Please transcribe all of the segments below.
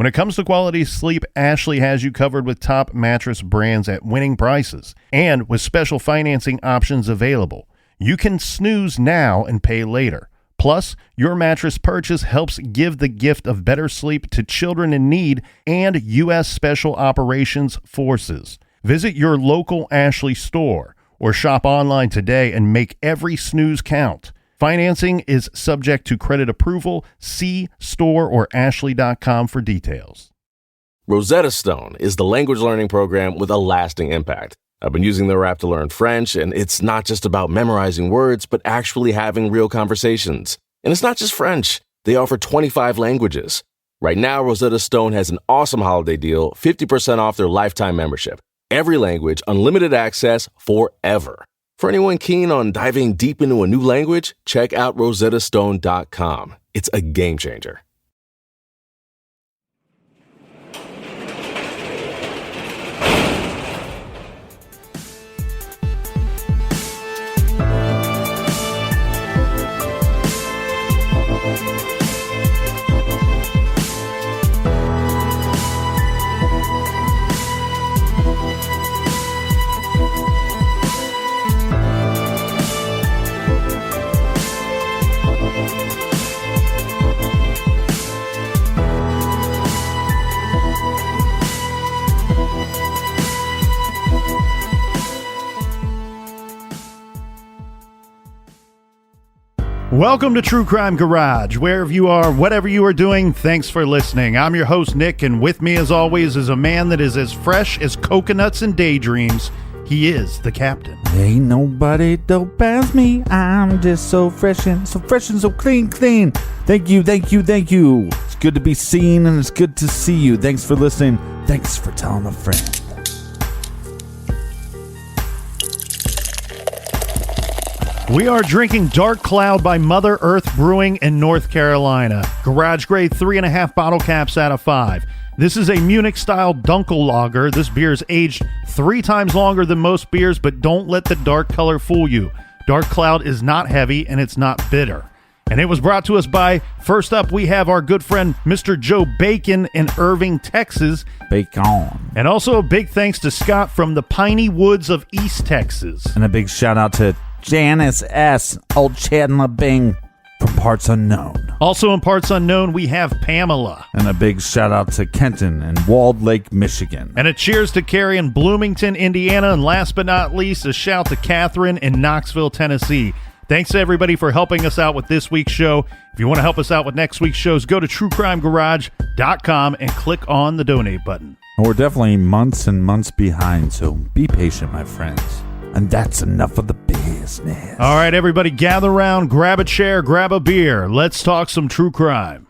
When it comes to quality sleep, Ashley has you covered with top mattress brands at winning prices and with special financing options available. You can snooze now and pay later. Plus, your mattress purchase helps give the gift of better sleep to children in need and U.S. Special Operations Forces. Visit your local Ashley store or shop online today and make every snooze count. Financing is subject to credit approval. See store or ashley.com for details. Rosetta Stone is the language learning program with a lasting impact. I've been using their app to learn French, and it's not just about memorizing words, but actually having real conversations. And it's not just French. They offer 25 languages. Right now, Rosetta Stone has an awesome holiday deal, 50% off their lifetime membership. Every language, unlimited access forever. For anyone keen on diving deep into a new language, check out rosettastone.com. It's a game changer. Welcome to True Crime Garage. Wherever you are, whatever you are doing, thanks for listening. I'm your host, Nick, and with me, as always, is a man that is as fresh as coconuts and daydreams. He is the captain. Ain't nobody dope as me. I'm just so fresh and so clean. Thank you. It's good to be seen, and it's good to see you. Thanks for listening. Thanks for telling a friend. We are drinking Dark Cloud by Mother Earth Brewing in North Carolina. Garage grade 3.5 bottle caps out of 5. This is a Munich-style Dunkel lager. This beer is aged 3 times longer than most beers, but don't let the dark color fool you. Dark Cloud is not heavy, and it's not bitter. And it was brought to us by, first up, we have our good friend, Mr. Joe Bacon in Irving, Texas. Bacon. And also a big thanks to Scott from the Piney Woods of East Texas. And a big shout out to Janice S. Old Chandler Bing from Parts Unknown. Also in Parts Unknown, we have Pamela. And a big shout out to Kenton in Walled Lake, Michigan. And a cheers to Carrie in Bloomington, Indiana. And last but not least, a shout to Catherine in Knoxville, Tennessee. Thanks to everybody for helping us out with this week's show. If you want to help us out with next week's shows, go to truecrimegarage.com and click on the donate button. And we're definitely months and months behind, so be patient, my friends. And that's enough of the business. All right, everybody, gather around, grab a chair, grab a beer. Let's talk some true crime.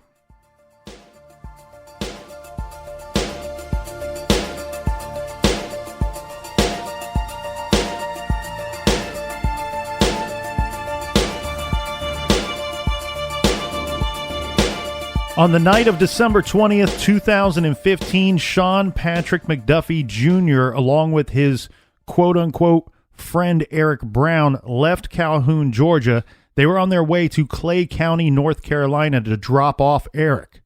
On the night of December 20th, 2015, Sean Patrick McDuffy Jr., along with his quote-unquote friend Eric Brown, left Calhoun, Georgia. They were on their way to Clay County, North Carolina to drop off Eric.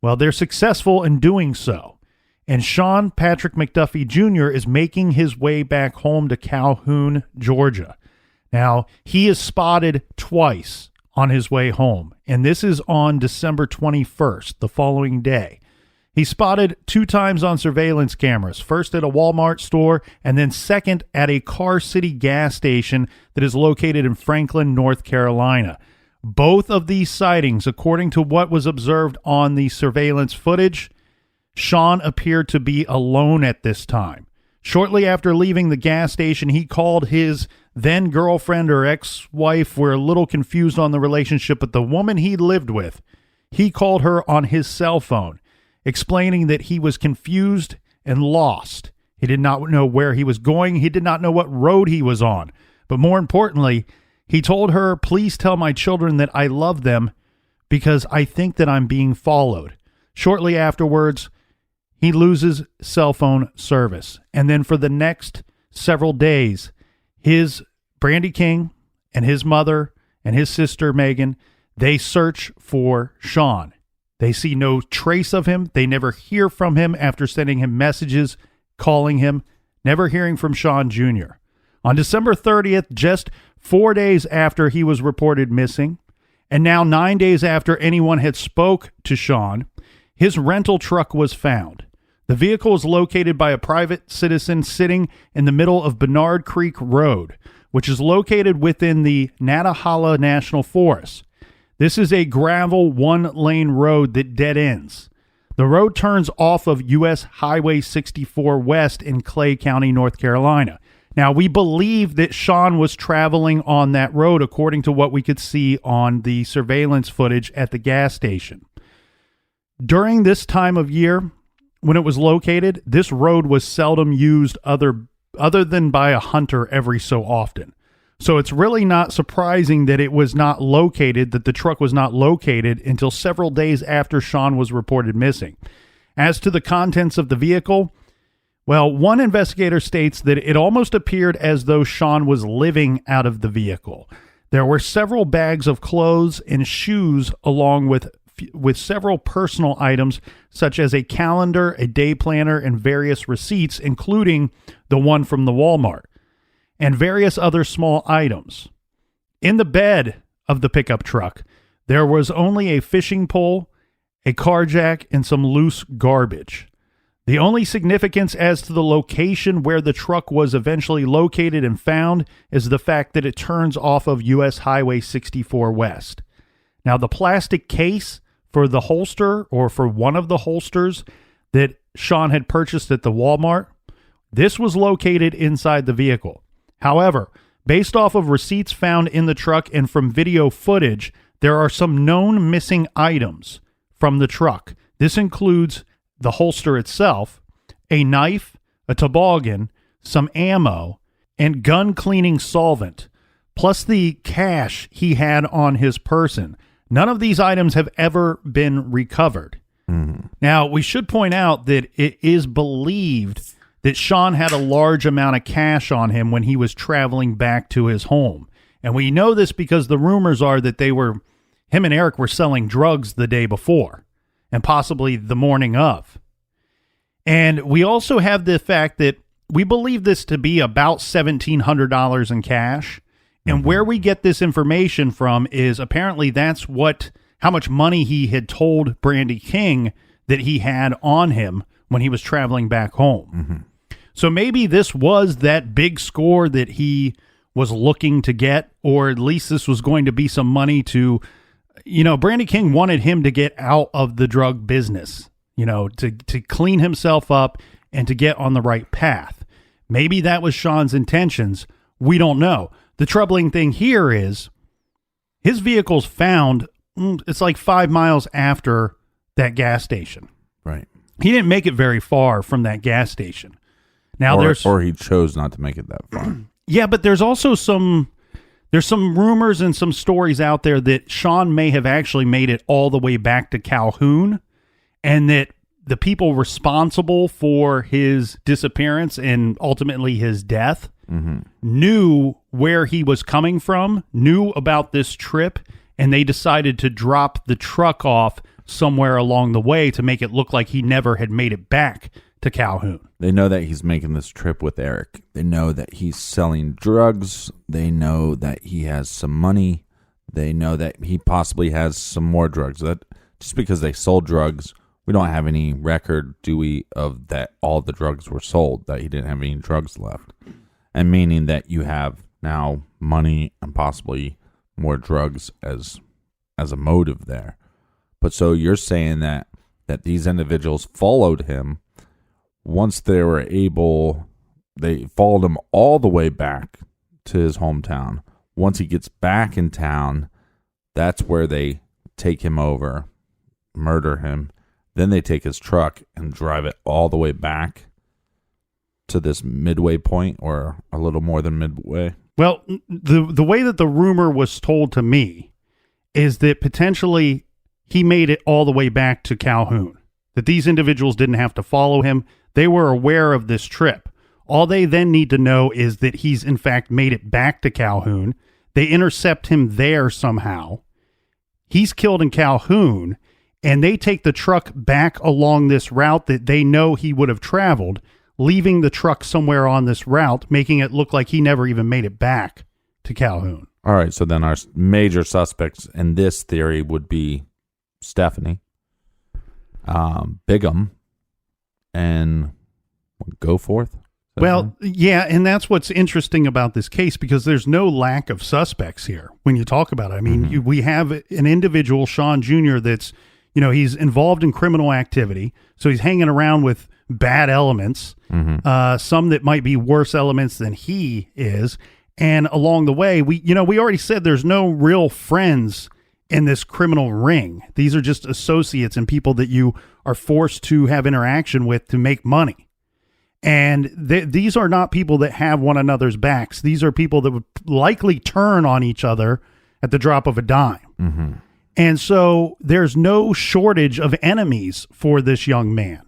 Well, they're successful in doing so. And Sean Patrick McDuffy Jr. is making his way back home to Calhoun, Georgia. Now, he is spotted twice on his way home, and this is on December 21st, the following day. He's spotted 2 times on surveillance cameras, first at a Walmart store and then second at a Car City gas station that is located in Franklin, North Carolina. Both of these sightings, according to what was observed on the surveillance footage, Sean appeared to be alone at this time. Shortly after leaving the gas station, he called his then girlfriend or ex-wife. We're a little confused on the relationship, but the woman he lived with, he called her on his cell phone, explaining that he was confused and lost. He did not know where he was going. He did not know what road he was on. But more importantly, he told her, "Please tell my children that I love them because I think that I'm being followed." Shortly afterwards, he loses cell phone service. And then for the next several days, his Brandy King and his mother and his sister Megan, they search for Sean. They see no trace of him. They never hear from him after sending him messages, calling him, never hearing from Sean Jr. On December 30th, just 4 days after he was reported missing, and now 9 days after anyone had spoke to Sean, his rental truck was found. The vehicle was located by a private citizen sitting in the middle of Bernard Creek Road, which is located within the Natahala National Forest. This is a gravel one-lane road that dead ends. The road turns off of U.S. Highway 64 West in Clay County, North Carolina. Now, we believe that Sean was traveling on that road according to what we could see on the surveillance footage at the gas station. During this time of year, when it was located, this road was seldom used other than by a hunter every so often. So it's really not surprising that it was not located, that the truck was not located until several days after Sean was reported missing. As to the contents of the vehicle, well, one investigator states that it almost appeared as though Sean was living out of the vehicle. There were several bags of clothes and shoes along with several personal items such as a calendar, a day planner, and various receipts, including the one from the Walmart, and various other small items. In the bed of the pickup truck, there was only a fishing pole, a car jack, and some loose garbage. The only significance as to the location where the truck was eventually located and found is the fact that it turns off of U.S. Highway 64 West. Now, the plastic case for the holster, or for one of the holsters that Sean had purchased at the Walmart, this was located inside the vehicle. However, based off of receipts found in the truck and from video footage, there are some known missing items from the truck. This includes the holster itself, a knife, a toboggan, some ammo, and gun cleaning solvent, plus the cash he had on his person. None of these items have ever been recovered. Mm-hmm. Now, we should point out that it is believed that Sean had a large amount of cash on him when he was traveling back to his home. And we know this because the rumors are that him and Eric were selling drugs the day before and possibly the morning of. And we also have the fact that we believe this to be about $1,700 in cash. And where we get this information from is apparently that's how much money he had told Brandy King that he had on him when he was traveling back home. Mm-hmm. So maybe this was that big score that he was looking to get, or at least this was going to be some money to, Brandy King wanted him to get out of the drug business, to clean himself up and to get on the right path. Maybe that was Sean's intentions. We don't know. The troubling thing here is his vehicle's found, it's like 5 miles after that gas station. Right. He didn't make it very far from that gas station. Now or he chose not to make it that far. Yeah, but there's also some rumors and some stories out there that Sean may have actually made it all the way back to Calhoun, and that the people responsible for his disappearance and ultimately his death knew where he was coming from, knew about this trip, and they decided to drop the truck off somewhere along the way to make it look like he never had made it back to Calhoun. They know that he's making this trip with Eric. They know that he's selling drugs. They know that he has some money. They know that he possibly has some more drugs. That just because they sold drugs, we don't have any record, do we, of that all the drugs were sold, that he didn't have any drugs left. And meaning that you have now money and possibly more drugs as a motive there. But so you're saying that these individuals followed him once they were able, they followed him all the way back to his hometown. Once he gets back in town, that's where they take him over, murder him. Then they take his truck and drive it all the way back to this midway point, or a little more than midway. Well, the way that the rumor was told to me is that potentially he made it all the way back to Calhoun, that these individuals didn't have to follow him. They were aware of this trip. All they then need to know is that he's in fact made it back to Calhoun. They intercept him there somehow. He's killed in Calhoun, and they take the truck back along this route that they know he would have traveled, leaving the truck somewhere on this route, making it look like he never even made it back to Calhoun. All right, so then our major suspects in this theory would be Stephanie, Bigham, and Goforth. Well, yeah, and that's what's interesting about this case, because there's no lack of suspects here when you talk about it. I mean, we have an individual, Sean Jr., that's, he's involved in criminal activity, so he's hanging around with bad elements, some that might be worse elements than he is, and along the way, we already said there's no real friends in this criminal ring. These are just associates and people that you are forced to have interaction with to make money. And these are not people that have one another's backs. These are people that would likely turn on each other at the drop of a dime. And so there's no shortage of enemies for this young man.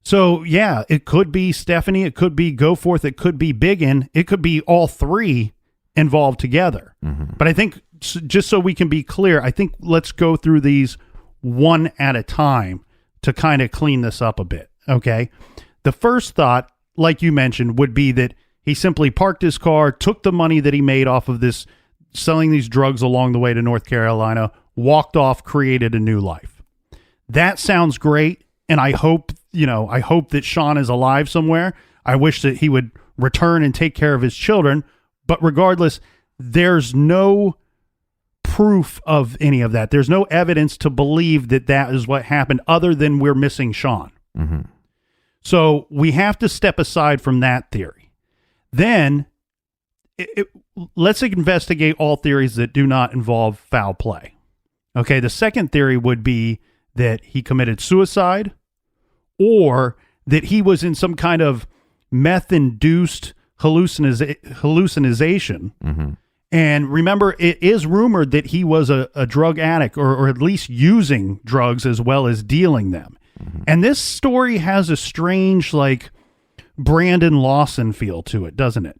So, yeah, it could be Stephanie, it could be Goforth, it could be Biggin, it could be all three involved together. But I think, just so we can be clear, I think let's go through these one at a time to kind of clean this up a bit, okay? The first thought, like you mentioned, would be that he simply parked his car, took the money that he made off of this, selling these drugs along the way to North Carolina, walked off, created a new life. That sounds great, and I hope that Sean is alive somewhere. I wish that he would return and take care of his children, but regardless, there's no proof of any of that. There's no evidence to believe that that is what happened, other than we're missing Sean. So we have to step aside from that theory. Then let's investigate all theories that do not involve foul play. Okay, the second theory would be that he committed suicide, or that he was in some kind of meth-induced hallucination. And remember, it is rumored that he was a drug addict, or at least using drugs as well as dealing them. And this story has a strange, like, Brandon Lawson feel to it, doesn't it?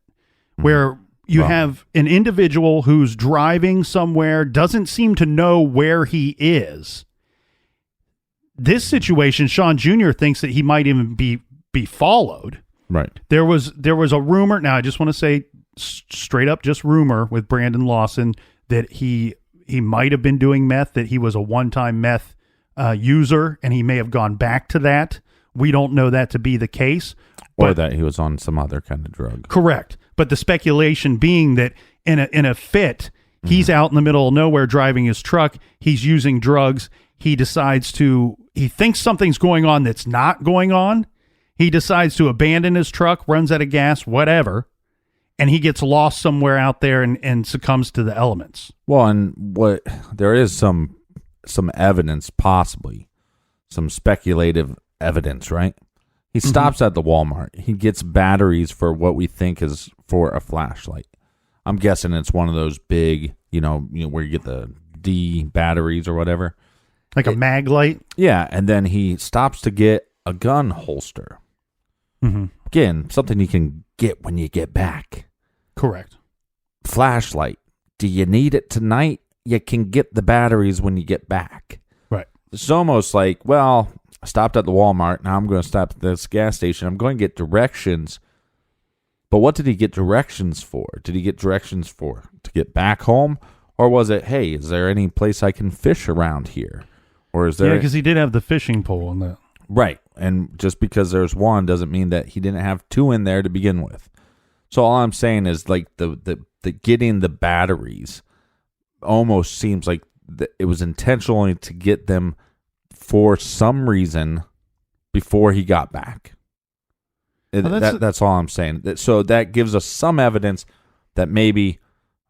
Where you have an individual who's driving somewhere, doesn't seem to know where he is. This situation, Sean Jr. thinks that he might even be followed. Right. There was a rumor. Now, I just want to say straight up, just rumor with Brandon Lawson, that he might have been doing meth, that he was a one-time meth user, and he may have gone back to that. We don't know that to be the case. Or that he was on some other kind of drug. Correct. But the speculation being that in a fit, he's out in the middle of nowhere driving his truck, he's using drugs, he thinks something's going on that's not going on, he decides to abandon his truck, runs out of gas, whatever, and he gets lost somewhere out there and succumbs to the elements. Well, and there is some evidence, possibly some speculative evidence, right? He stops at the Walmart. He gets batteries for what we think is for a flashlight. I'm guessing it's one of those big, where you get the D batteries or whatever. Like a mag light? Yeah, and then he stops to get a gun holster. Again, something you can get when you get back. Correct. Flashlight. Do you need it tonight? You can get the batteries when you get back. Right. It's almost like, well, I stopped at the Walmart. Now I'm going to stop at this gas station. I'm going to get directions. But what did he get directions for? Did he get directions to get back home? Or was it, hey, is there any place I can fish around here? Or is there... Yeah, because he did have the fishing pole on that. Right. And just because there's one doesn't mean that he didn't have two in there to begin with. So all I'm saying is, like, the getting the batteries almost seems like it was intentionally to get them for some reason before he got back. That's all I'm saying. So that gives us some evidence that maybe,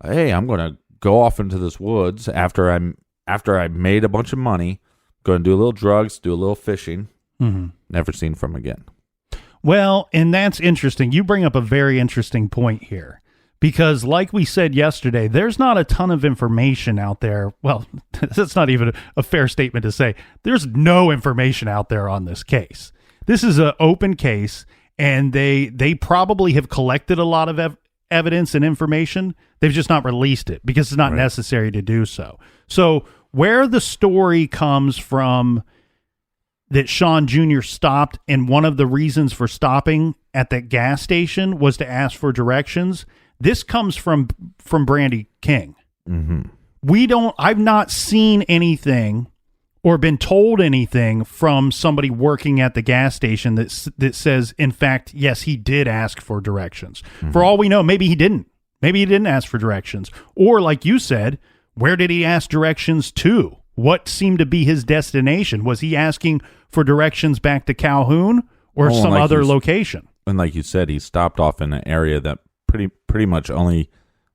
hey, I'm going to go off into this woods after I made a bunch of money, going to do a little drugs, do a little fishing, never seen from again. Well, and that's interesting. You bring up a very interesting point here, because like we said yesterday, there's not a ton of information out there. Well, that's not even a fair statement to say. There's no information out there on this case. This is an open case, and they probably have collected a lot of evidence and information. They've just not released it because it's not necessary to do so. So where the story comes from that Sean Jr. stopped, and one of the reasons for stopping at that gas station was to ask for directions. This comes from Brandy King. Mm-hmm. I've not seen anything or been told anything from somebody working at the gas station that says, in fact, yes, he did ask for directions. Mm-hmm. For all we know, maybe he didn't. Maybe he didn't ask for directions. Or like you said, where did he ask directions to? What seemed to be his destination? Was he asking for directions back to Calhoun or some other location? And like you said, he stopped off in an area that pretty much only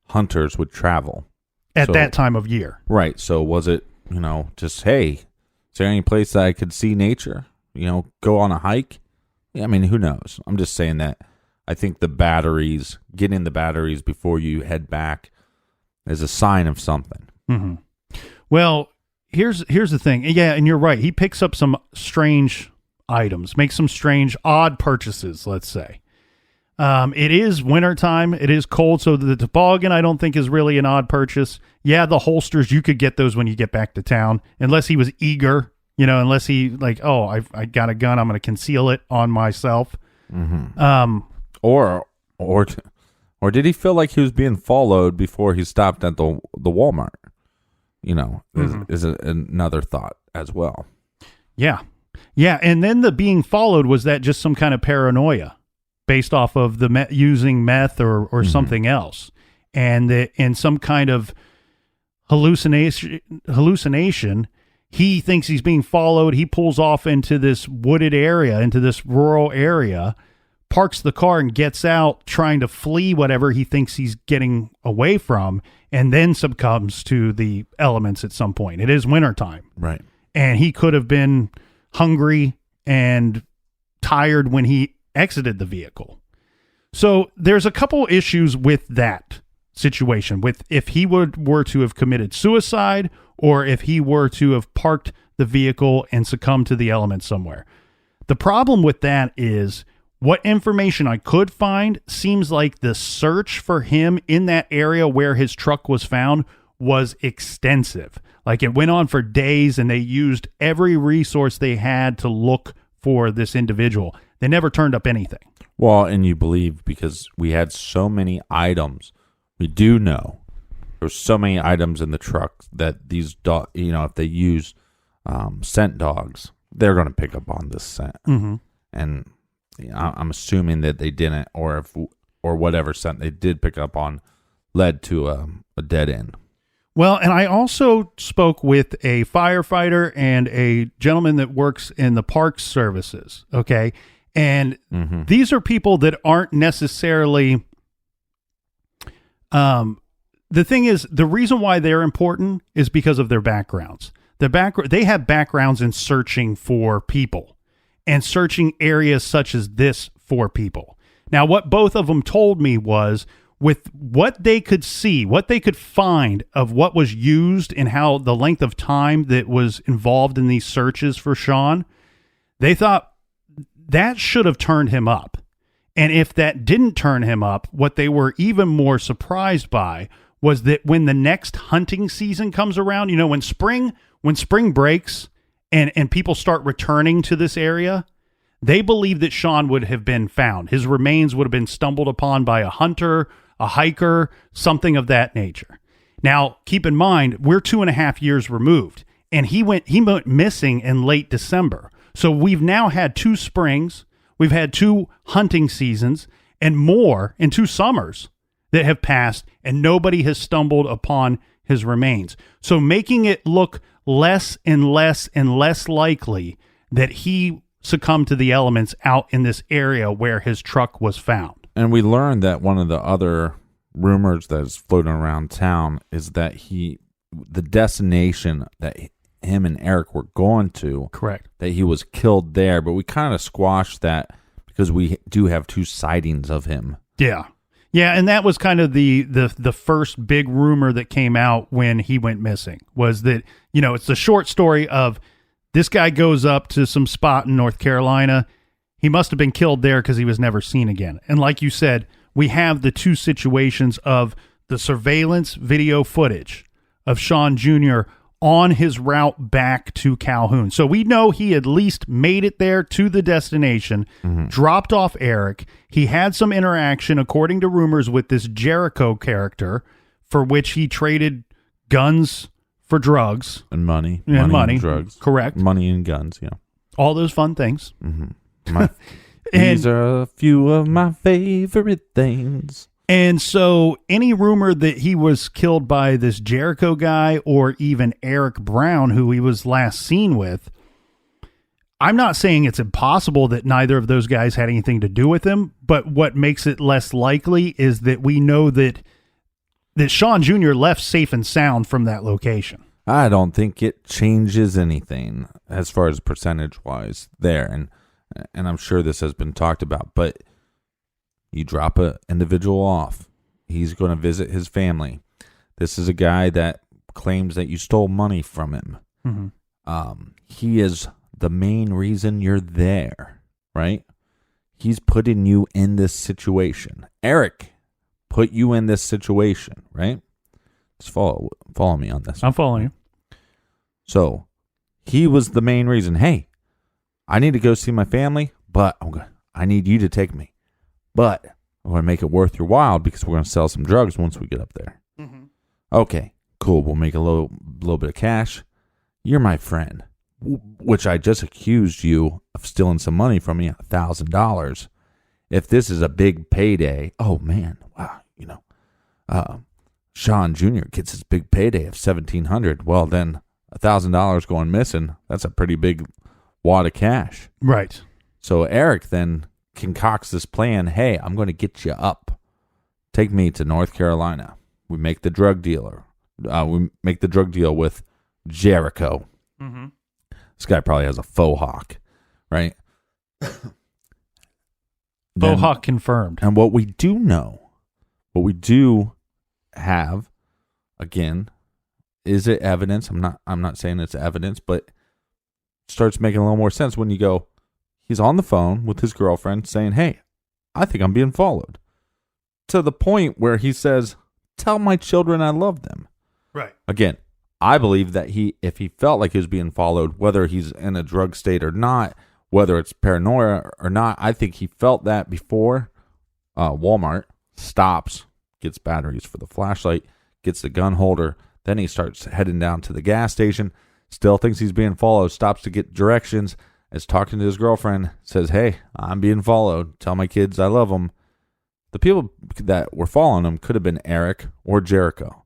hunters would travel. At that time of year. Right. So was it, just, hey, is there any place that I could see nature? Go on a hike? Yeah, I mean, who knows? I'm just saying that I think getting the batteries before you head back is a sign of something. Mm-hmm. Well, here's the thing. Yeah, and you're right. He picks up some strange items, makes some strange, odd purchases, let's say. It is wintertime. It is cold, so the toboggan I don't think is really an odd purchase. Yeah, the holsters, you could get those when you get back to town, unless he was eager, unless he I got a gun, I'm going to conceal it on myself. Mm-hmm. Or did he feel like he was being followed before he stopped at the Walmart? Is another thought as well. Yeah. Yeah, and then the being followed, was that just some kind of paranoia based off of the using meth or mm-hmm. something else? And in some kind of hallucination, he thinks he's being followed. He pulls off into this wooded area, into this rural area, parks the car and gets out trying to flee whatever he thinks he's getting away from, and then succumbs to the elements at some point. It is wintertime. Right. And he could have been hungry and tired when he exited the vehicle. So there's a couple issues with that situation, with if he were to have committed suicide or if he were to have parked the vehicle and succumbed to the elements somewhere. The problem with that is, what information I could find seems like the search for him in that area where his truck was found was extensive. Like, it went on for days and they used every resource they had to look for this individual. They never turned up anything. Well, and you believe because we had so many items, we do know there's so many items in the truck that these if they use scent dogs, they're going to pick up on this scent. Mm-hmm. And I'm assuming that they didn't, or whatever scent they did pick up on led to a dead end. Well, and I also spoke with a firefighter and a gentleman that works in the park services. Okay. And mm-hmm. these are people that aren't necessarily, the thing is, the reason why they're important is because of their backgrounds. They have backgrounds in searching for people and searching areas such as this for people. Now, what both of them told me was, with what they could see, what they could find of what was used and how the length of time that was involved in these searches for Sean, they thought that should have turned him up. And if that didn't turn him up, what they were even more surprised by was that when the next hunting season comes around, when spring breaks and people start returning to this area, they believe that Sean would have been found. His remains would have been stumbled upon by a hunter, a hiker, something of that nature. Now, keep in mind, we're 2.5 years removed, and he went missing in late December. So we've now had 2 springs, we've had 2 hunting seasons, and more in 2 summers that have passed, and nobody has stumbled upon his remains. So making it look less and less and less likely that he succumbed to the elements out in this area where his truck was found. And we learned that one of the other rumors that is floating around town is that the destination that him and Eric were going to, correct, that he was killed there, but we kind of squashed that because we do have 2 sightings of him. Yeah. Yeah, and that was kind of the first big rumor that came out when he went missing, was that, it's the short story of this guy goes up to some spot in North Carolina. He must have been killed there because he was never seen again. And like you said, we have the 2 situations of the surveillance video footage of Sean Jr. on his route back to Calhoun. So we know he at least made it there to the destination, dropped off Eric. He had some interaction, according to rumors, with this Jericho character, for which he traded guns for drugs. And money. And money. And drugs. Correct. Money and guns, yeah. All those fun things. These are a few of my favorite things. And so any rumor that he was killed by this Jericho guy or even Eric Brown, who he was last seen with, I'm not saying it's impossible that neither of those guys had anything to do with him, but what makes it less likely is that we know that Sean Jr. left safe and sound from that location. I don't think it changes anything as far as percentage-wise there, and I'm sure this has been talked about, but you drop an individual off. He's going to visit his family. This is a guy that claims that you stole money from him. Mm-hmm. He is the main reason you're there, right? He's putting you in this situation. Eric put you in this situation, right? Just follow me on this. I'm following you. So he was the main reason. Hey, I need to go see my family, but I need you to take me. But I'm going to make it worth your while because we're going to sell some drugs once we get up there. Mm-hmm. Okay, cool. We'll make a little bit of cash. You're my friend, which I just accused you of stealing some money from me, $1,000. If this is a big payday, oh man, wow, Sean Jr. gets his big payday of $1,700. Well, then $1,000 going missing, that's a pretty big wad of cash. Right. So Eric then concocts this plan. Hey, I'm going to get you up. Take me to North Carolina. We make the drug deal with Jericho. Mm-hmm. This guy probably has a faux hawk, right? Faux hawk confirmed. And what we do have, again, is it evidence? I'm not saying it's evidence, but it starts making a little more sense when you go, he's on the phone with his girlfriend saying, hey, I think I'm being followed. To the point where he says, tell my children I love them. Right. Again, I believe that if he felt like he was being followed, whether he's in a drug state or not, whether it's paranoia or not, I think he felt that before Walmart stops, gets batteries for the flashlight, gets the gun holder, then he starts heading down to the gas station, still thinks he's being followed, stops to get directions, is talking to his girlfriend, says, hey, I'm being followed. Tell my kids I love them. The people that were following him could have been Eric or Jericho.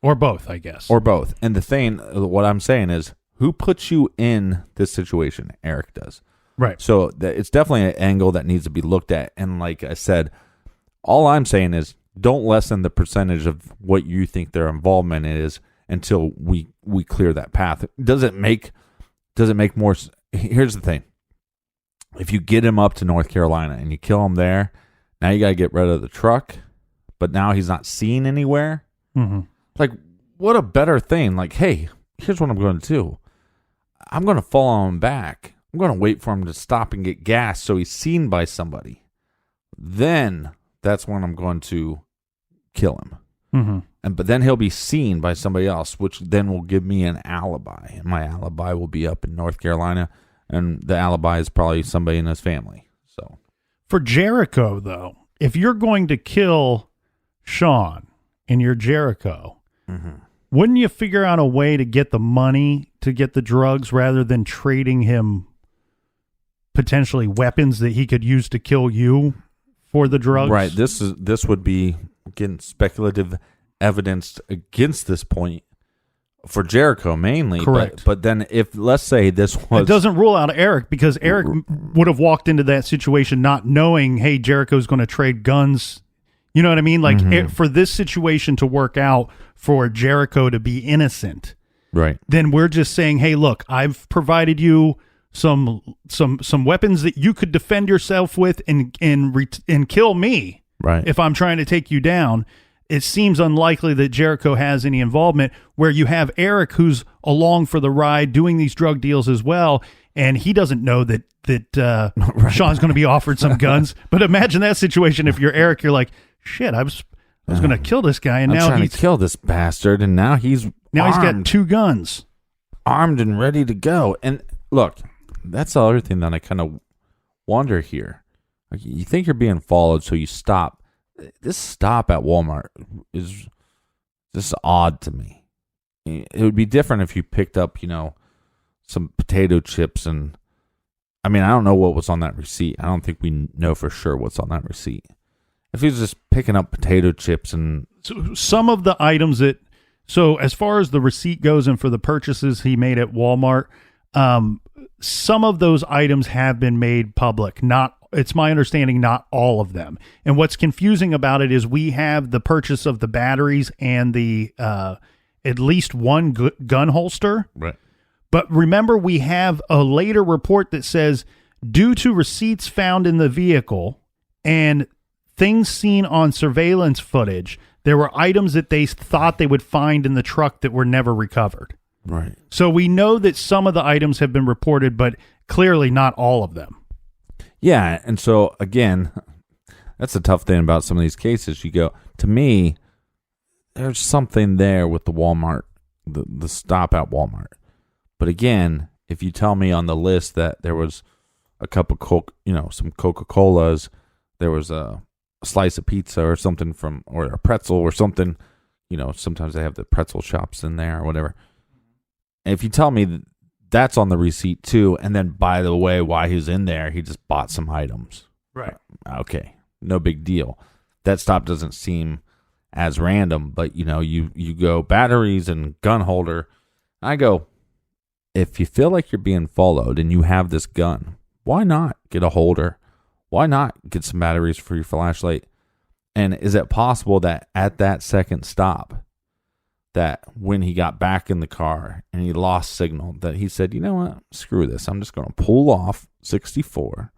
Or both, I guess. Or both. And the thing, what I'm saying is, who puts you in this situation? Eric does. Right. So it's definitely an angle that needs to be looked at. And like I said, all I'm saying is, don't lessen the percentage of what you think their involvement is until we clear that path. Does it make more? Here's the thing. If you get him up to North Carolina and you kill him there, now you got to get rid of the truck, but now he's not seen anywhere. Mm-hmm. Like, what a better thing. Like, hey, here's what I'm going to do. I'm going to follow him back. I'm going to wait for him to stop and get gas so he's seen by somebody. Then that's when I'm going to kill him. Mm-hmm. But then he'll be seen by somebody else, which then will give me an alibi. And my alibi will be up in North Carolina, and the alibi is probably somebody in his family. So, for Jericho, though, if you're going to kill Sean and you're Jericho, mm-hmm. wouldn't you figure out a way to get the money to get the drugs rather than trading him potentially weapons that he could use to kill you for the drugs? Right. This would be, again, speculative evidence against this point for Jericho mainly. Correct. But then if, let's say this was... It doesn't rule out Eric, because Eric would have walked into that situation not knowing, hey, Jericho's going to trade guns. You know what I mean? Like, mm-hmm. For this situation to work out, for Jericho to be innocent, right? Then we're just saying, hey, look, I've provided you some weapons that you could defend yourself with and kill me, right? If I'm trying to take you down. It seems unlikely that Jericho has any involvement, where you have Eric, who's along for the ride, doing these drug deals as well, and he doesn't know that right. Sean's going to be offered some guns. But imagine that situation. If you're Eric, you're like, shit, I I was going to kill this guy, and I'm now trying he's to kill this bastard, and now he's he's got armed. 2 guns. Armed and ready to go. And look, that's the other thing that I kind of wonder here. Like, you think you're being followed, so you stop. This stop at Walmart is just odd to me. It would be different if you picked up, some potato chips and, I don't know what was on that receipt. I don't think we know for sure what's on that receipt. If he was just picking up potato chips and... So some of the items so as far as the receipt goes and for the purchases he made at Walmart, some of those items have been made public. It's my understanding, not all of them. And what's confusing about it is we have the purchase of the batteries and the at least one gun holster. Right. But remember, we have a later report that says, due to receipts found in the vehicle and things seen on surveillance footage, there were items that they thought they would find in the truck that were never recovered. Right. So we know that some of the items have been reported, but clearly not all of them. Yeah, and so, again, that's the tough thing about some of these cases. You go, to me, there's something there with the Walmart, the stop at Walmart. But again, if you tell me on the list that there was a cup of Coke, some Coca-Colas, there was a slice of pizza or something or a pretzel or something, sometimes they have the pretzel shops in there or whatever. And if you tell me that's on the receipt too, and then, by the way, while he's in there, he just bought some items. Right. Okay. No big deal. That stop doesn't seem as random, but you go batteries and gun holder. I go, if you feel like you're being followed and you have this gun, why not get a holder? Why not get some batteries for your flashlight? And is it possible that at that second stop, that when he got back in the car and he lost signal, that he said, you know what, screw this. I'm just going to pull off 64,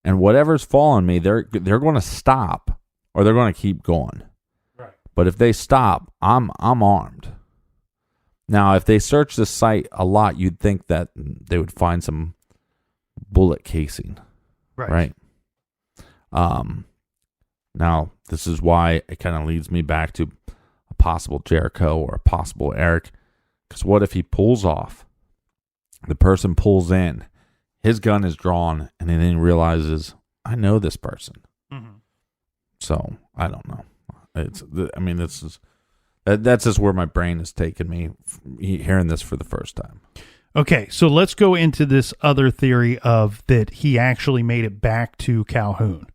and whatever's following me, they're going to stop or they're going to keep going. Right. But if they stop, I'm armed. Now, if they search the site a lot, you'd think that they would find some bullet casing. Right. Now, this is why it kind of leads me back to a possible Jericho or a possible Eric. Because what if he pulls off, the person pulls in, his gun is drawn, and then he realizes, I know this person. Mm-hmm. So, I don't know. That's just where my brain has taken me, hearing this for the first time. Okay, so let's go into this other theory of that he actually made it back to Calhoun.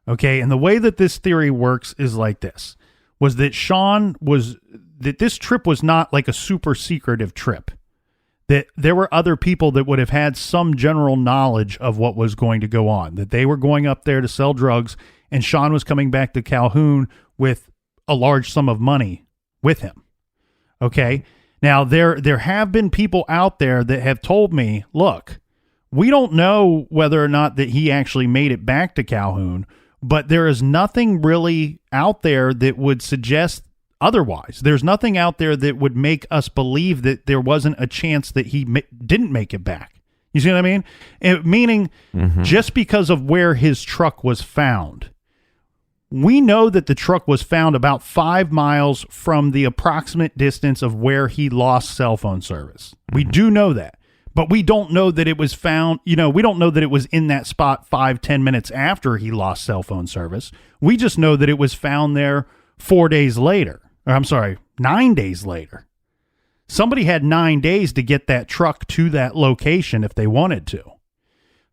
Okay, and the way that this theory works is like this, was that that this trip was not like a super secretive trip, that there were other people that would have had some general knowledge of what was going to go on, that they were going up there to sell drugs, and Sean was coming back to Calhoun with a large sum of money with him. Okay, now there have been people out there that have told me, look, we don't know whether or not that he actually made it back to Calhoun, but there is nothing really out there that would suggest otherwise. There's nothing out there that would make us believe that there wasn't a chance that he didn't make it back. You see what I mean? Meaning, just because of where his truck was found, we know that the truck was found about 5 miles from the approximate distance of where he lost cell phone service. We do know that. But we don't know that it was found, we don't know that it was in that spot 5-10 minutes after he lost cell phone service. We just know that it was found there 4 days later. Or 9 days later. Somebody had 9 days to get that truck to that location if they wanted to.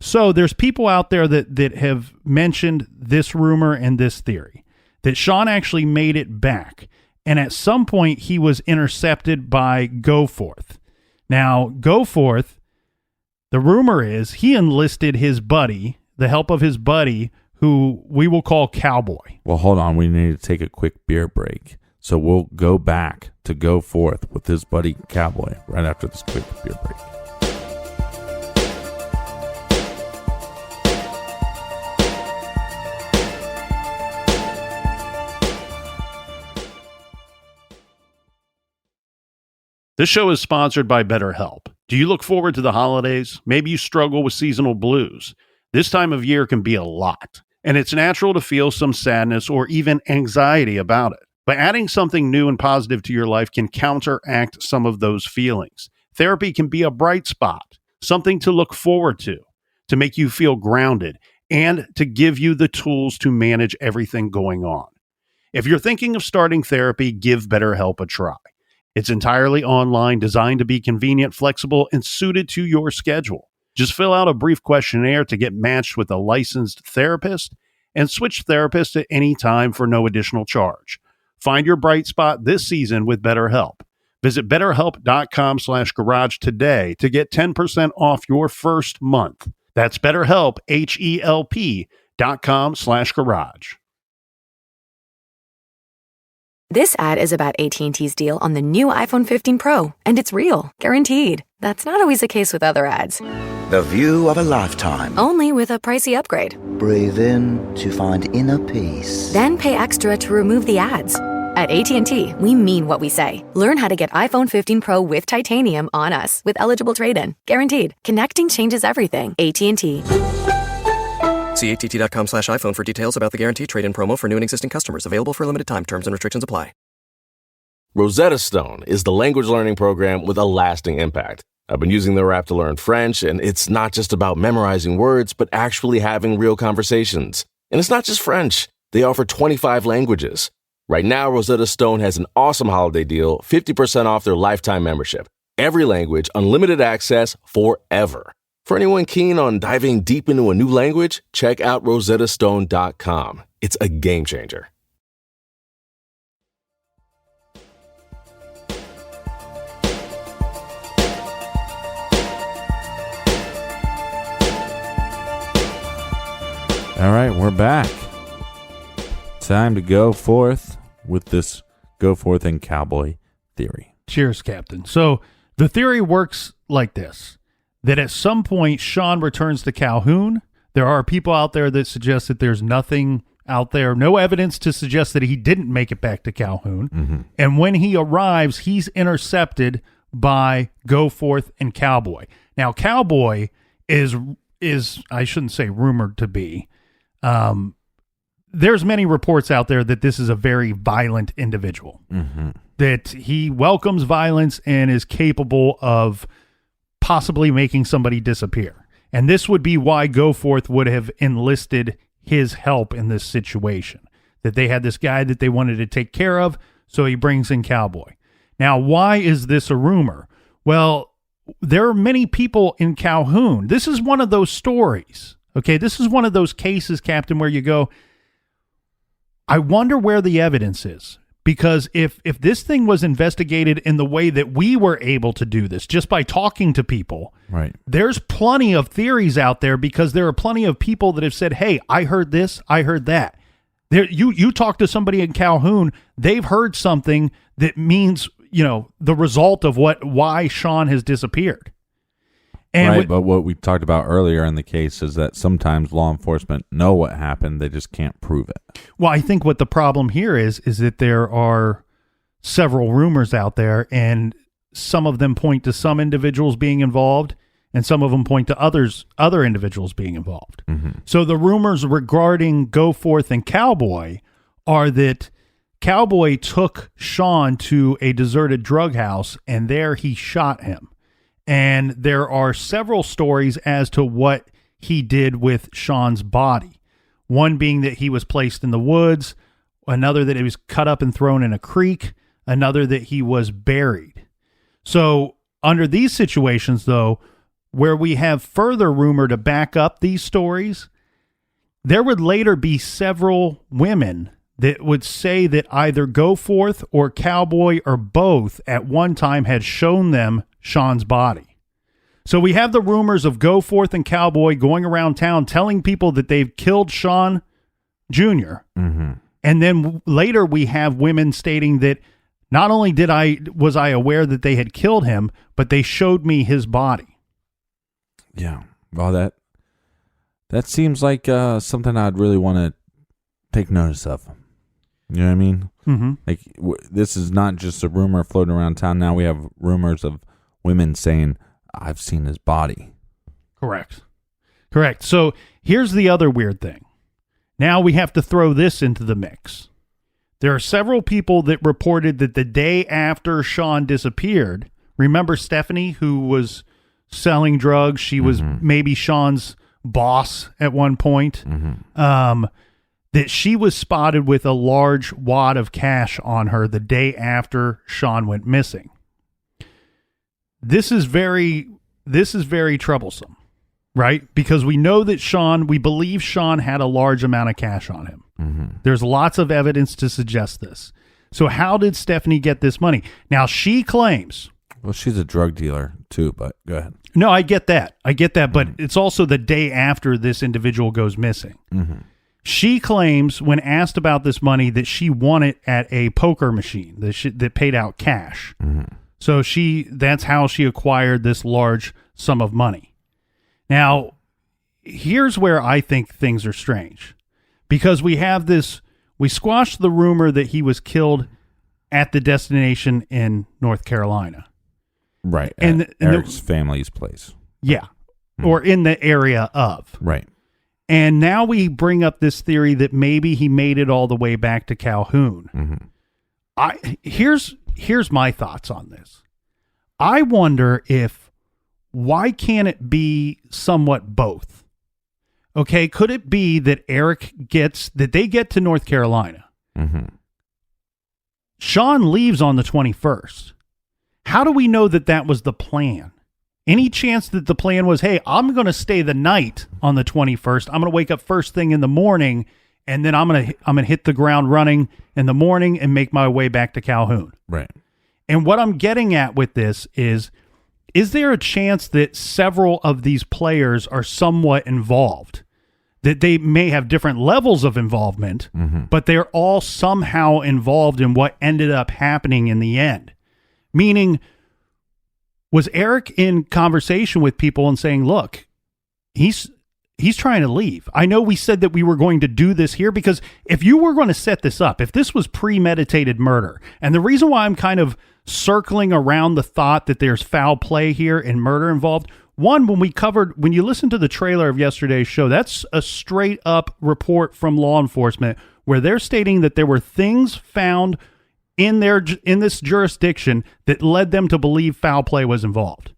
So there's people out there that have mentioned this rumor and this theory, that Sean actually made it back. And at some point he was intercepted by Goforth. Now, Goforth, the rumor is he enlisted his buddy, the help of his buddy, who we will call Cowboy. Well, hold on. We need to take a quick beer break. So we'll go back to Goforth with his buddy Cowboy right after this quick beer break. This show is sponsored by BetterHelp. Do you look forward to the holidays? Maybe you struggle with seasonal blues. This time of year can be a lot. and it's natural to feel some sadness or even anxiety about it. But adding something new and positive to your life can counteract some of those feelings. Therapy can be a bright spot, something to look forward to make you feel grounded, and to give you the tools to manage everything going on. If you're thinking of starting therapy, give BetterHelp a try. It's entirely online, designed to be convenient, flexible, and suited to your schedule. Just fill out a brief questionnaire to get matched with a licensed therapist and switch therapists at any time for no additional charge. Find your bright spot this season with BetterHelp. Visit BetterHelp.com/garage today to get 10% off your first month. That's BetterHelp, HELP.com/garage. This ad is about AT&T's deal on the new iPhone 15 Pro, and it's real, guaranteed. That's not always the case with other ads. The view of a lifetime. Only with a pricey upgrade. Breathe in to find inner peace. Then pay extra to remove the ads. At AT&T, we mean what we say. Learn how to get iPhone 15 Pro with titanium on us with eligible trade-in. Guaranteed. Connecting changes everything. AT&T. See att.com/iPhone for details about the guaranteed trade-in promo for new and existing customers. Available for a limited time. Terms and restrictions apply. Rosetta Stone is the language learning program with a lasting impact. I've been using their app to learn French, and it's not just about memorizing words, but actually having real conversations. And it's not just French. They offer 25 languages. Right now, Rosetta Stone has an awesome holiday deal, 50% off their lifetime membership. Every language, unlimited access forever. For anyone keen on diving deep into a new language, check out rosettastone.com. It's a game changer. All right, we're back. Time to go forth with this go forth and cowboy theory. Cheers, Captain. So the theory works like this, that at some point Sean returns to Calhoun. There are people out there that suggest that there's nothing out there, no evidence to suggest that he didn't make it back to Calhoun. Mm-hmm. And when he arrives, he's intercepted by Go Forth and Cowboy. Now, Cowboy is I shouldn't say rumored to be. There's many reports out there that this is a very violent individual, that he welcomes violence and is capable of possibly making somebody disappear. And this would be why Go Forth would have enlisted his help in this situation, that they had this guy that they wanted to take care of, so he brings in Cowboy. Now, why is this a rumor? Well, there are many people in Calhoun. This is one of those stories, okay? This is one of those cases, Captain, where you go, I wonder where the evidence is, because if this thing was investigated in the way that we were able to do this, just by talking to people, right? There's plenty of theories out there, because there are plenty of people that have said, hey, I heard this, I heard that. There, you talk to somebody in Calhoun, they've heard something that means, the result of why Sean has disappeared. And right, but what we talked about earlier in the case is that sometimes law enforcement know what happened, they just can't prove it. Well, I think what the problem here is that there are several rumors out there, and some of them point to some individuals being involved, and some of them point to other individuals being involved. Mm-hmm. So the rumors regarding Go Forth and Cowboy are that Cowboy took Sean to a deserted drug house, and there he shot him. And there are several stories as to what he did with Sean's body. One being that he was placed in the woods, another that he was cut up and thrown in a creek, another that he was buried. So under these situations, though, where we have further rumor to back up these stories, there would later be several women that would say that either Go Forth or Cowboy or both at one time had shown them Sean's body. So we have the rumors of Go Forth and Cowboy going around town telling people that they've killed Sean Jr. Mm-hmm. And then later we have women stating that not only was I aware that they had killed him, but they showed me his body. Yeah. Well, that seems like something I'd really want to take notice of. You know what I mean? Mm-hmm. Like this is not just a rumor floating around town. Now we have rumors of women saying, I've seen his body. Correct. So here's the other weird thing. Now we have to throw this into the mix. There are several people that reported that the day after Sean disappeared, remember Stephanie, who was selling drugs? She was maybe Sean's boss at one point. That she was spotted with a large wad of cash on her the day after Sean went missing. This is very troublesome, right? Because we know that we believe Sean had a large amount of cash on him. There's lots of evidence to suggest this. So how did Stephanie get this money? Now she claims. Well, she's a drug dealer too, but go ahead. No, I get that. But it's also the day after this individual goes missing. She claims, when asked about this money, that she won it at a poker machine that paid out cash. So that's how she acquired this large sum of money. Now, here's where I think things are strange. Because we squashed the rumor that he was killed at the destination in North Carolina. Right. And Eric's family's place. Yeah. Or in the area of. Right. And now we bring up this theory that maybe he made it all the way back to Calhoun. Here's my thoughts on this. I wonder why can't it be somewhat both? Okay, could it be that they get to North Carolina? Sean leaves on the 21st. How do we know that was the plan? Any chance that the plan was, hey, I'm going to stay the night on the 21st. I'm going to wake up first thing in the morning, and then I'm going to hit the ground running in the morning and make my way back to Calhoun. Right. And what I'm getting at with this is there a chance that several of these players are somewhat involved? That they may have different levels of involvement, but they're all somehow involved in what ended up happening in the end. Meaning, was Eric in conversation with people and saying, look, he's trying to leave. I know we said that we were going to do this here, because if you were going to set this up, if this was premeditated murder, and the reason why I'm kind of circling around the thought that there's foul play here and murder involved, one, when you listen to the trailer of yesterday's show, that's a straight up report from law enforcement where they're stating that there were things found in this jurisdiction that led them to believe foul play was involved.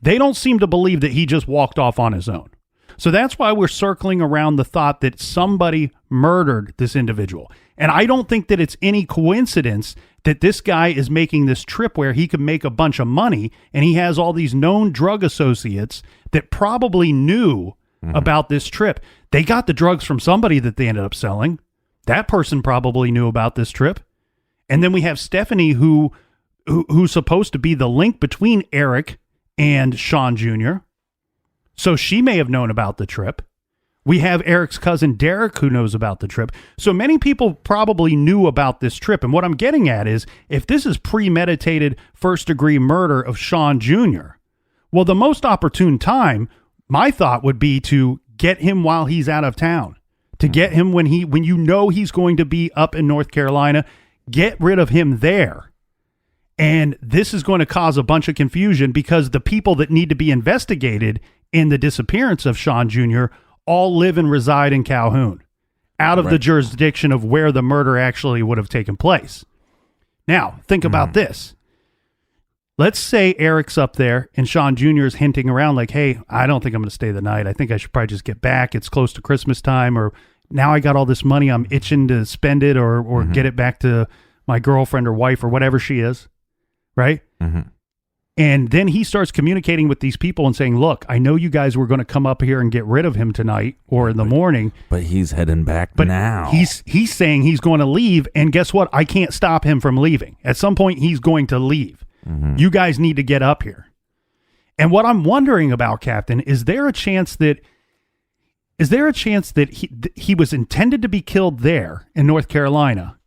They don't seem to believe that he just walked off on his own. So that's why we're circling around the thought that somebody murdered this individual. And I don't think that it's any coincidence that this guy is making this trip where he could make a bunch of money, and he has all these known drug associates that probably knew about this trip. They got the drugs from somebody that they ended up selling. That person probably knew about this trip. And then we have Stephanie, who's supposed to be the link between Eric and Sean Jr., so she may have known about the trip. We have Eric's cousin Derek, who knows about the trip. So many people probably knew about this trip. And what I'm getting at is, if this is premeditated first-degree murder of Sean Jr., well, the most opportune time, my thought would be to get him while he's out of town. To get him when you know he's going to be up in North Carolina, get rid of him there. And this is going to cause a bunch of confusion, because the people that need to be investigated in the disappearance of Sean Jr. all live and reside in Calhoun, out of the jurisdiction of where the murder actually would have taken place. Now, think about this. Let's say Eric's up there and Sean Jr. is hinting around like, hey, I don't think I'm going to stay the night. I think I should probably just get back. It's close to Christmas time, or now I got all this money. I'm itching to spend it or get it back to my girlfriend or wife or whatever she is, right? And then he starts communicating with these people and saying, look, I know you guys were going to come up here and get rid of him tonight or in the morning. But he's heading back now. He's saying he's going to leave. And guess what? I can't stop him from leaving. At some point, he's going to leave. You guys need to get up here. And what I'm wondering about, Captain, is there a chance that he was intended to be killed there in North Carolina?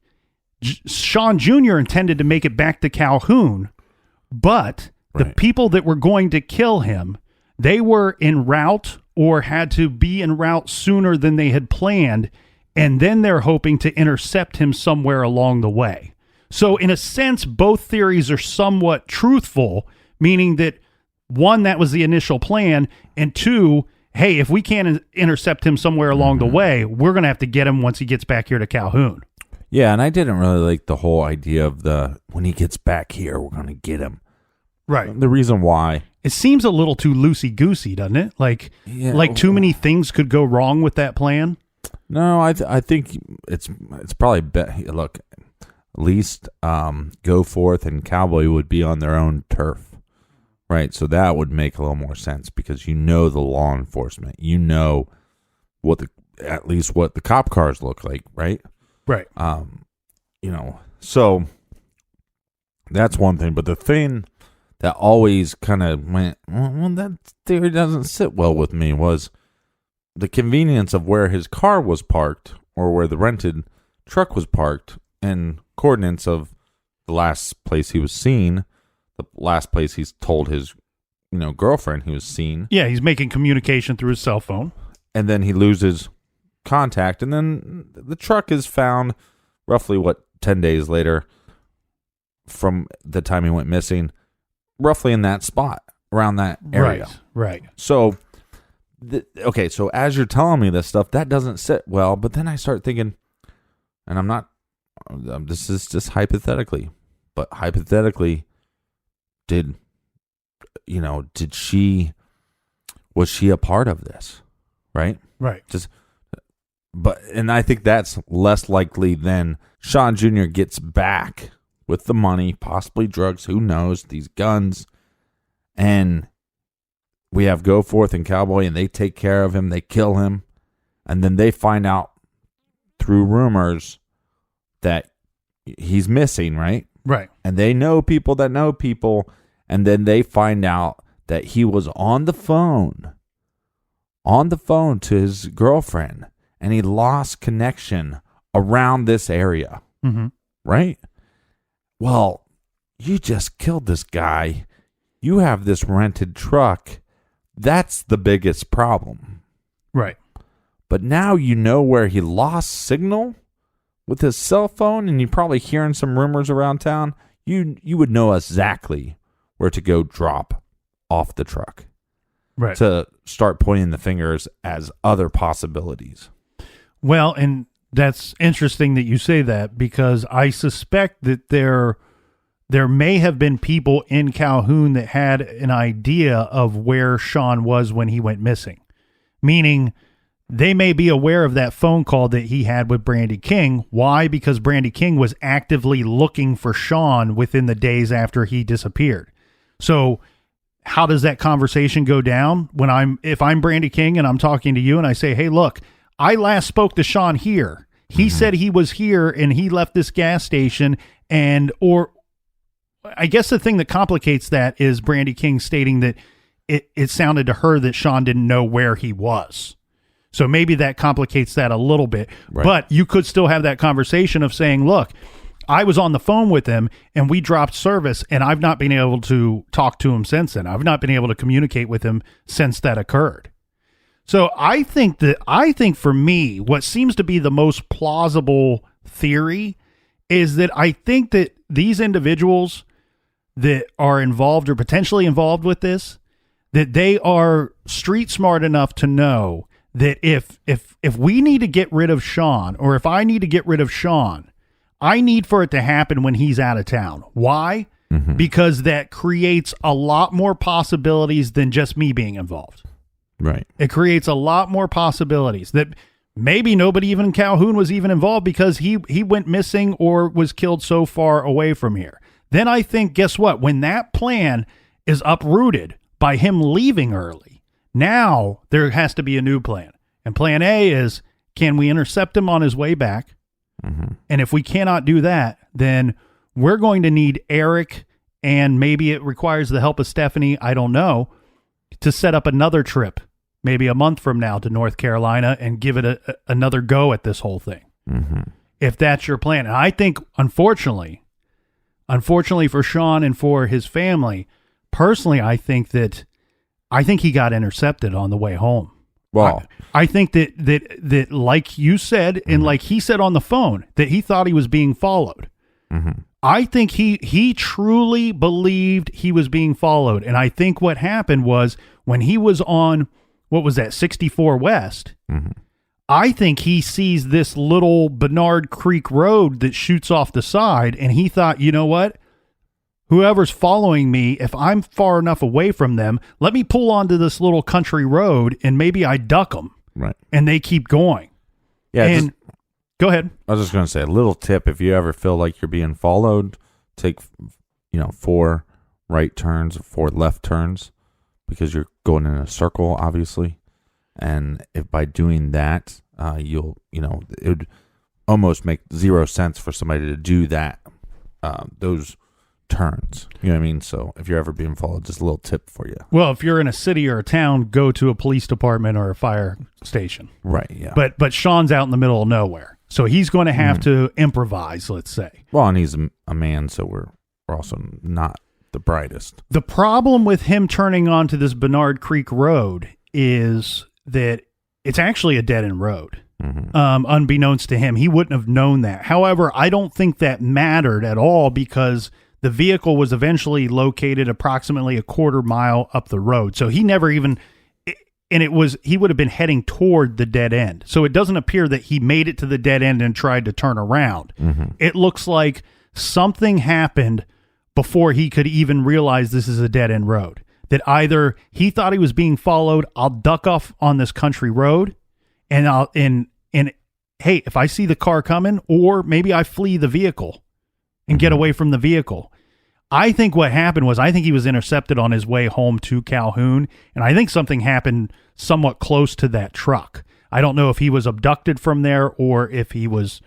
Sean Jr. intended to make it back to Calhoun, but the people that were going to kill him, they were en route or had to be en route sooner than they had planned, and then they're hoping to intercept him somewhere along the way. So in a sense, both theories are somewhat truthful, meaning that one, that was the initial plan, and two, hey, if we can't intercept him somewhere along the way, we're going to have to get him once he gets back here to Calhoun. Yeah, and I didn't really like the whole idea of when he gets back here, we're going to get him. Right. The reason why. It seems a little too loosey-goosey, doesn't it? Like too many things could go wrong with that plan. No, I think it's probably look, at least Go Forth and Cowboy would be on their own turf, right? So that would make a little more sense because the law enforcement, at least what the cop cars look like, right? Right. So that's one thing. But the thing that always kind of went, well, that theory doesn't sit well with me was the convenience of where his car was parked or where the rented truck was parked and coordinates of the last place he was seen, the last place he's told his, girlfriend he was seen. Yeah, he's making communication through his cell phone. And then he loses contact, and then the truck is found roughly 10 days later from the time he went missing, roughly in that spot around that area. Right. So so as you're telling me this stuff, that doesn't sit well, but then I start thinking, and I'm not, this is just hypothetically, but hypothetically, was she a part of this? Right. And I think that's less likely than Sean Jr. gets back with the money, possibly drugs, who knows, these guns, and we have Go Forth and Cowboy, and they take care of him, they kill him, and then they find out through rumors that he's missing, right? Right. And they know people that know people, and then they find out that he was on the phone to his girlfriend, and he lost connection around this area, right? Well, you just killed this guy. You have this rented truck. That's the biggest problem. Right. But now you know where he lost signal with his cell phone, and you're probably hearing some rumors around town. You would know exactly where to go drop off the truck. Right. To start pointing the fingers as other possibilities. Well, and that's interesting that you say that, because I suspect that there may have been people in Calhoun that had an idea of where Sean was when he went missing. Meaning they may be aware of that phone call that he had with Brandy King. Why? Because Brandy King was actively looking for Sean within the days after he disappeared. So how does that conversation go down if I'm Brandy King and I'm talking to you and I say, hey, look, I last spoke to Sean here. He said he was here and he left this gas station, or I guess the thing that complicates that is Brandy King stating that it sounded to her that Sean didn't know where he was. So maybe that complicates that a little bit, right. But you could still have that conversation of saying, look, I was on the phone with him and we dropped service and I've not been able to talk to him since then. I've not been able to communicate with him since that occurred. So I think for me, what seems to be the most plausible theory is that I think that these individuals that are involved or potentially involved with this, that they are street smart enough to know that if we need to get rid of Sean, or if I need to get rid of Sean, I need for it to happen when he's out of town. Why? Because that creates a lot more possibilities than just me being involved. Right. It creates a lot more possibilities that maybe nobody even in Calhoun was even involved because he went missing or was killed so far away from here. Then I think, guess what? When that plan is uprooted by him leaving early, now there has to be a new plan. And plan A is, can we intercept him on his way back? And if we cannot do that, then we're going to need Eric, and maybe it requires the help of Stephanie, I don't know, to set up another trip, maybe a month from now, to North Carolina and give it another go at this whole thing. If that's your plan. And I think, unfortunately for Sean and for his family, personally, I think he got intercepted on the way home. Well, I think that like you said, and like he said on the phone, that he thought he was being followed. I think he truly believed he was being followed. And I think what happened was when he was on what was that, 64 West. Mm-hmm. I think he sees this little Bernard Creek Road that shoots off the side, and he thought, you know what? Whoever's following me, if I'm far enough away from them, let me pull onto this little country road, and maybe I duck them. Right. And they keep going. Yeah. And go ahead. I was just going to say, a little tip, if you ever feel like you're being followed, take, 4 right turns or 4 left turns, because you're going in a circle, obviously. And if by doing that, it would almost make 0 sense for somebody to do that, those turns. You know what I mean? So if you're ever being followed, just a little tip for you. Well, if you're in a city or a town, go to a police department or a fire station. Right, yeah. But Sean's out in the middle of nowhere. So he's going to have to improvise, let's say. Well, and he's a man, so we're also not the brightest. The problem with him turning onto this Bernard Creek Road is that it's actually a dead-end road. Mm-hmm. Unbeknownst to him. He wouldn't have known that. However, I don't think that mattered at all because the vehicle was eventually located approximately a quarter mile up the road. So he never even, and he would have been heading toward the dead end. So it doesn't appear that he made it to the dead end and tried to turn around. Mm-hmm. It looks like something happened before he could even realize this is a dead end road. That either he thought he was being followed, I'll duck off on this country road, and hey, if I see the car coming, or maybe I flee the vehicle and get away from the vehicle. I think what happened was, I think he was intercepted on his way home to Calhoun, and I think something happened somewhat close to that truck. I don't know if he was abducted from there or if he was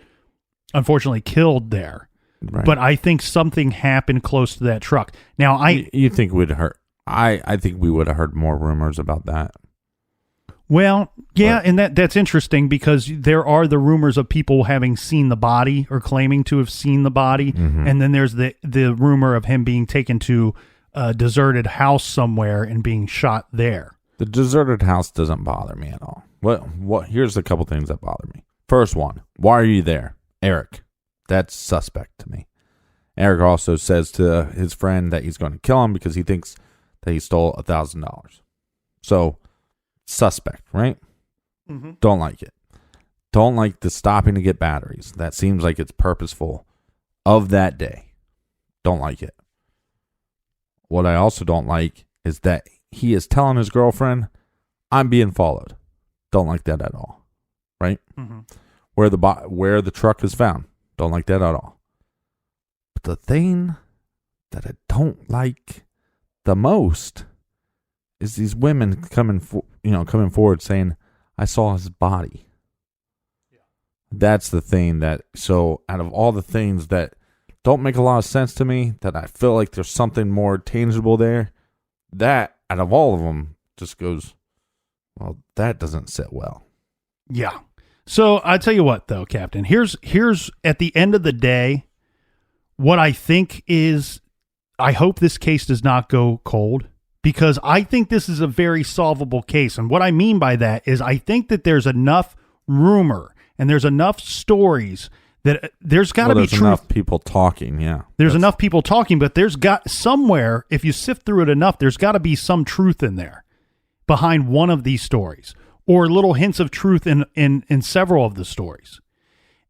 unfortunately killed there. Right. But I think something happened close to that truck. Now, you think we'd heard? I think we would have heard more rumors about that. Well, yeah, and that's interesting because there are the rumors of people having seen the body or claiming to have seen the body, and then there's the rumor of him being taken to a deserted house somewhere and being shot there. The deserted house doesn't bother me at all. What? Here's a couple things that bother me. First one, why are you there, Eric? That's suspect to me. Eric also says to his friend that he's going to kill him because he thinks that he stole $1,000. So, suspect, right? Mm-hmm. Don't like it. Don't like the stopping to get batteries. That seems like it's purposeful of that day. Don't like it. What I also don't like is that he is telling his girlfriend, I'm being followed. Don't like that at all. Right? Mm-hmm. Where the truck is found. Don't like that at all. But the thing that I don't like the most is these women coming forward saying, I saw his body. Yeah. That's the thing so out of all the things that don't make a lot of sense to me, that I feel like there's something more tangible there, that out of all of them just goes, well, that doesn't sit well. Yeah. So I tell you what, though, Captain, here's at the end of the day, what I think is, I hope this case does not go cold, because I think this is a very solvable case. And what I mean by that is I think that there's enough rumor and there's enough stories that there's got to be truth. There's enough people talking, yeah. There's enough people talking, but there's got somewhere, if you sift through it enough, there's got to be some truth in there behind one of these stories, or little hints of truth in several of the stories.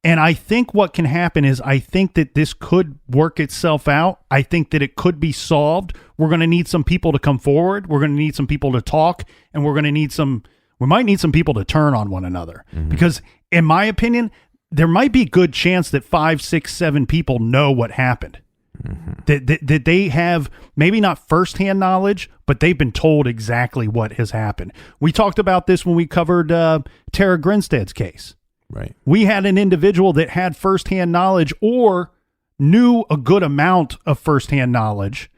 And I think what can happen is, I think that this could work itself out. I think that it could be solved. We're going to need some people to come forward. We're going to need some people to talk, and we might need some people to turn on one another. Mm-hmm. Because in my opinion, there might be a good chance that 5, 6, 7 people know what happened. Mm-hmm. That they have maybe not firsthand knowledge, but they've been told exactly what has happened. We talked about this when we covered Tara Grinstead's case. Right. We had an individual that had firsthand knowledge or knew a good amount of firsthand knowledge,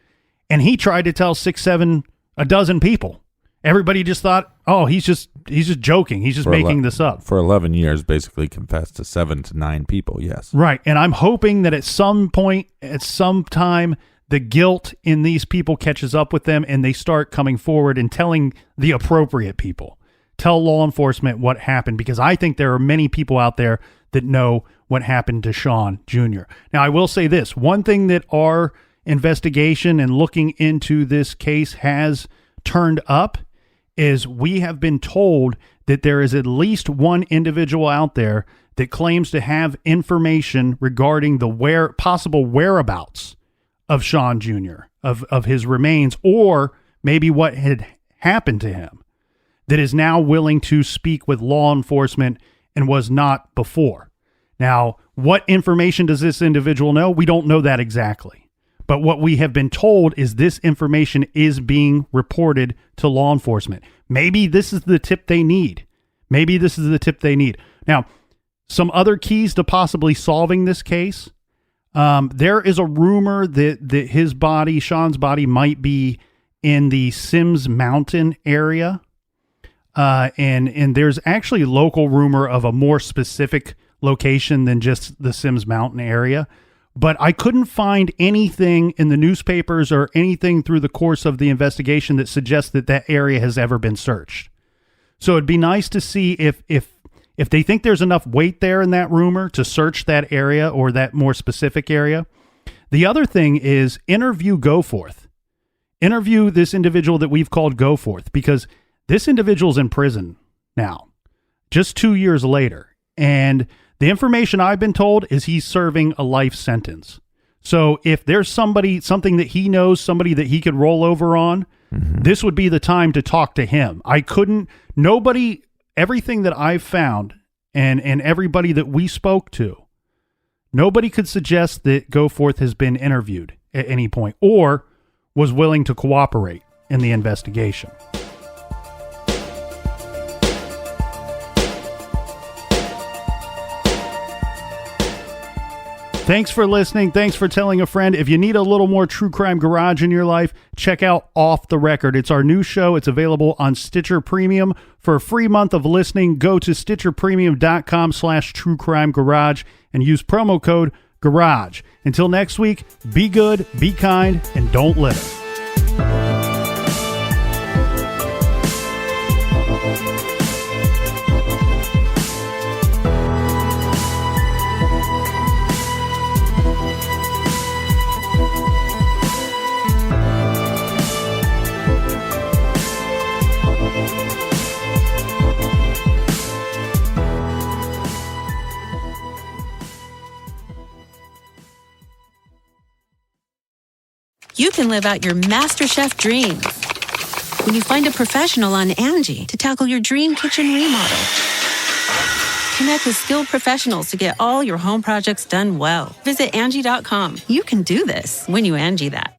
and he tried to tell 6, 7, a dozen people. Everybody just thought, oh, he's just joking. He's just making this up. For 11 years, basically confessed to 7 to 9 people, yes. Right. And I'm hoping that at some point, at some time, the guilt in these people catches up with them and they start coming forward and telling the appropriate people. Tell law enforcement what happened, because I think there are many people out there that know what happened to Sean Jr. Now, I will say this. One thing that our investigation and looking into this case has turned up is we have been told that there is at least one individual out there that claims to have information regarding the possible whereabouts of Sean Jr., of his remains, or maybe what had happened to him, that is now willing to speak with law enforcement and was not before. Now, what information does this individual know? We don't know that exactly. But what we have been told is this information is being reported to law enforcement. Maybe this is the tip they need. Now, some other keys to possibly solving this case. There is a rumor that his body, Sean's body, might be in the Sims Mountain area. And there's actually local rumor of a more specific location than just the Sims Mountain area. But I couldn't find anything in the newspapers or anything through the course of the investigation that suggests that that area has ever been searched. So it'd be nice to see if they think there's enough weight there in that rumor to search that area or that more specific area. The other thing is interview Goforth. Interview this individual that we've called Goforth, because this individual's in prison now, just 2 years later. And the information I've been told is he's serving a life sentence. So if there's something that he knows, somebody that he could roll over on, this would be the time to talk to him. Everything that I've found and everybody that we spoke to, nobody could suggest that Goforth has been interviewed at any point or was willing to cooperate in the investigation. Thanks for listening. Thanks for telling a friend. If you need a little more True Crime Garage in your life, check out Off the Record. It's our new show. It's available on Stitcher Premium. For a free month of listening, go to StitcherPremium.com/True Crime Garage and use promo code GARAGE. Until next week, be good, be kind, and don't litter. You can live out your MasterChef dreams when you find a professional on Angie to tackle your dream kitchen remodel. Connect with skilled professionals to get all your home projects done well. Visit Angie.com. You can do this when you Angie that.